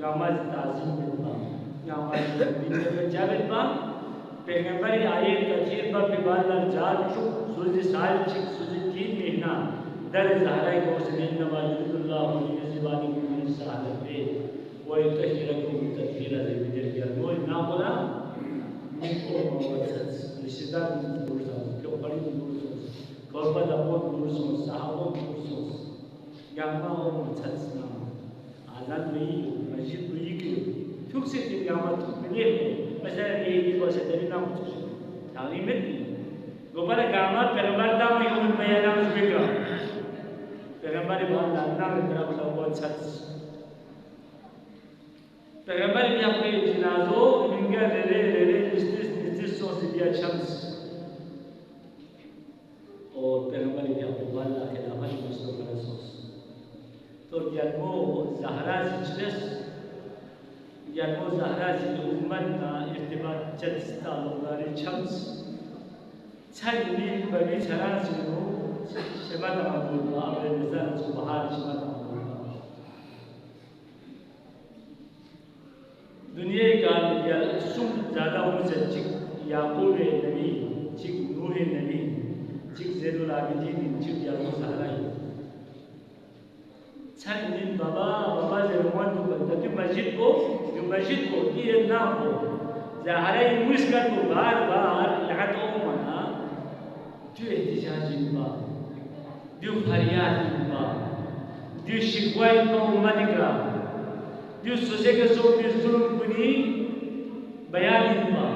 गामाज ताज़ीम बिल्बा गामाज बिल्बा जाबिल्बा पैगंबरी आयत कथीर पर बिबादर जात चुप सूरज साल चिक सूरज 3 महीना दर ज़हरा को सनन नवाजुल्लाह निज़बानी में साहब पे वो तहरीरकुम तदहीरा ज़िबिदर के मोय ना बोला मिको मवसस रिश्ता दूरसा क्यों बड़ी दूरसा कोरबा दपोत दूरसा साहबों दूरसा गामा और मवसस ना आज़ाद नहीं मस्जिद नहीं कीทุกสิ่งที่เรามาทุกเรื่องไม่ใช่เองที่ว่าจะได้นำทุกสิ่งทางนี้ไม่ดีก็มาการมาเป็นมาตามที่มันพยายามจะเป็นเป็นมาที่บ้านนั้นนั่งเป็นเราเราก็ชัดเป็นมาที่เราเป็นจีน่าโซ่มิงกันเรื่อยๆนิสโซสิบิอาชัมส์โอ้เป็นมาที่เราเป็นบ้านเราแค่เราไม่มุสลิมกันโซ่ตัวยันโมซาฮาราซิชส์यानो ज़हरा से उम्मत ना इर्तिबात चलता लोगारे शम्स छलनी बड़ी छरा से नो शमत मामूल आबे नज़र सुबहार शमत मामूल दुनिया का या सुम ज़्यादा उनसे चिक याकूब नबी चिक नूह नबी चिक ज़ैनुल आबिदीन चिक यानो ज़हरा छलनी बाबा ज़रूरत तो बंदा मस्जिद को ये ना हो ज़ाहरा मुश्किल को बार लगात मना जो एहतिजाज इनका जो फरियाद इनका जो शिकवाई को उम्मतिका जो सोचे के सो भी जुल्म कुनी बयान इनका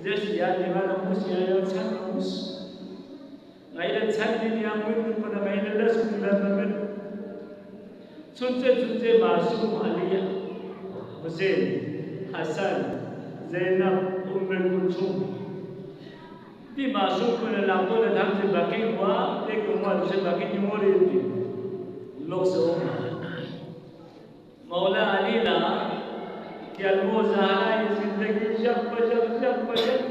जैसे याद निवाला मुझे यार छान मुझ गाइड छान दिन यार मुझे तो पता नहीं लल्ला सुनिला नमन सुनते मासूम अलिया हुसैन हसन ज़ैनब उम्मे कुलसूम दी मासूम को लाखों ने धम से बाकी हुआ एक उम्र से बाकी जुमोरी थी लोग से मौला अली ला कि अलमो ज़हरा ज़िंदगी जब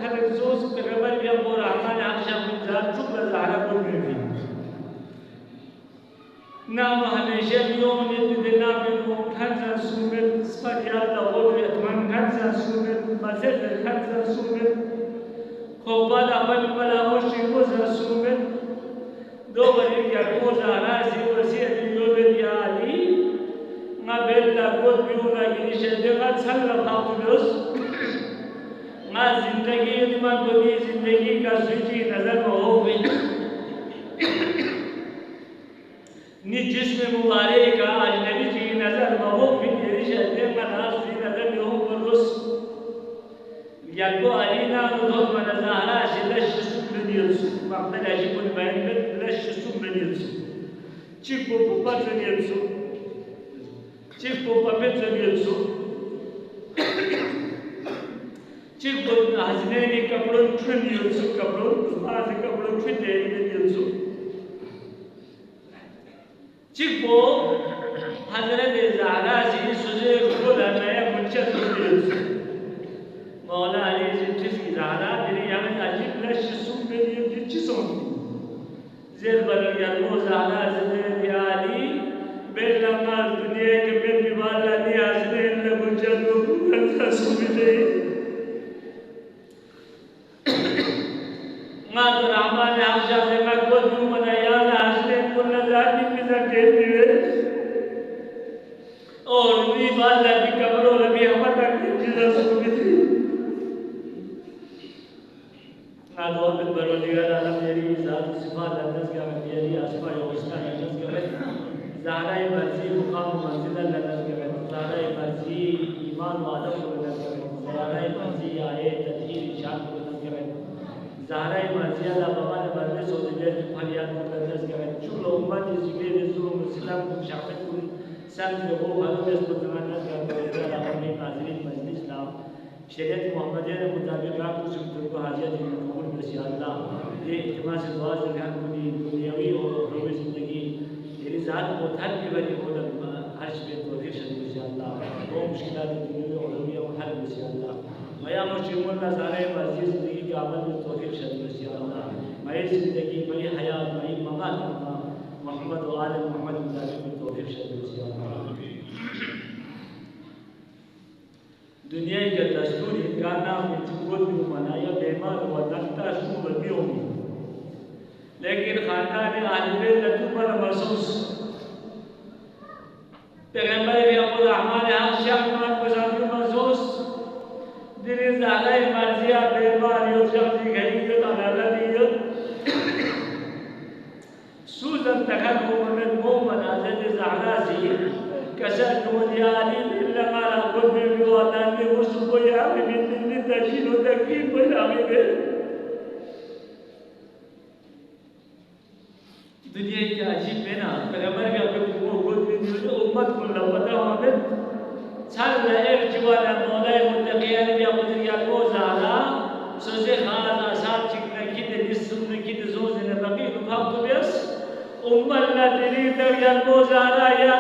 खलक सोच पैगंबर भी अब और आमान आशा गुजार चुप ज़हरा को भी नाम हमेशा न्यों ने दिना में वो खंजर सुमेर स्परियात और यत्मन खंजर सुमेर मज़े खंजर सुमेर खोपा दाबल पला वो शिवो ज़र सुमेर दो बड़ी क्या वो ज़ारा सी वसी अलीयो बेलिया अली ना बेल्ला को बियोना गिरिशे देखा चल रहा पुरुष ना ज़िंदगी इतना बड़ी ज़िंदगी का स्विची नज़र में हो गई नि जिस्म मुबारक का अजनबी की नज़र महो फिर ये शहर मनास की नज़र में हो बरुस याको अलीना रुधो मनज़ाहरा शिलश सुमनियस मक़बल अजीबुल बैन में लश सुमनियस चिपो पपनियस चिपो पपनियस चिपो हज़ने ने कपड़ों चुनियस कपड़ों आज कपड़ों चुनियस चिको हज़रत ज़हरा जी सुज़े खुद नया मुंशद सुज़े मौला अली जिस की ज़हरा तेरी हमें अजीब लश सुन में ये जिसों ज़ेर बदल गया वो ज़हरा ज़ेर या अली बेलमा दुनिया के बेल बिवाला नहीं हज़ने ने मुंशद को कंसा सुमिले माँ तो रामान आशा से मैं कोई न्यू मनाया ना हज़ने को नज़ारी और भी बात लगी कब्रों लगी हमारे तक जिला सुनी थी आदो बिन बरोलिया आलम मेरी ज़ात सिफात लफ्ज़ क्या मेरी आसमा योगस्ता लफ्ज़ क्या ज़ाहरा मर्ज़ी मुकाम मंजिल लफ्ज़ क्या ज़ाहरा मर्ज़ी ईमान वादम लफ्ज़ क्या ज़ाहरा मर्ज़ी आए तदहीर शान लफ्ज़ क्या ज़ाहरा मर्ज़ी अल्लाह बाबा ने मर्ज़ी सोचले फरियाद लफ्ज़ क्या शुक्र उम्मत जिसके जुल्म मुस्लिम को शामिल सब लोगों वालों में इसको जमाना क्या करेगा अपने नाज़रीन मजलिस नाम शरीयत मोहम्मदिया के मुताबिक आप कुछ को हाजिर दिन कबूल बसी अल्लाह ये इत्तिमा से दुआ से ध्यान पूरी दुनियावी और उखरवी ज़िंदगी तेरी ज़ात को हर की बनी को हर्ष पे तौफीक से बसी अल्लाह वो मुश्किलात दुनियावी और उखरवी और हर बसी अल्लाह मया मुश्किलों का सारे मर्ज़ी ज़िंदगी के अमल में तौफीक से बसी अल्लाह मई ज़िंदगी मई हयात मई मकान मोहम्मद वाले मोहम्मद मुताबिक तौफीक से बसी अल्लाह دنیا کا دستور امکانہ میں چکوت بھی منایا بیمار ہوا نقطہ شو بمیومی لیکن خاندان اہل بیت لطفہ محسوس پیغمبر بھی اپنے اعمال حق شاکمان گزارتی محسوس دلی زہرہ مرضیہ بیمار یوت شخصی گھریت علیہ دیت سوزن تخل مومن مومن حضرت زہرہ سی كسر دنياني إلا ما أقول بيواناني وسبوي عمي من تجين وتكين ويعمي به دنيا की अजीब है ना पैगंबर भी अपने को खुद भी दियो उम्मत को लपटा हमें चल रहे जवाना मौला मुत्तकियान भी अपने या को ज़ाला सोचे खाना आसाद चिकना की ते निस्सुन की ते जोज़ ने बकी तो भाग तो बस उम्मत ना तेरी तर या को ज़ाला या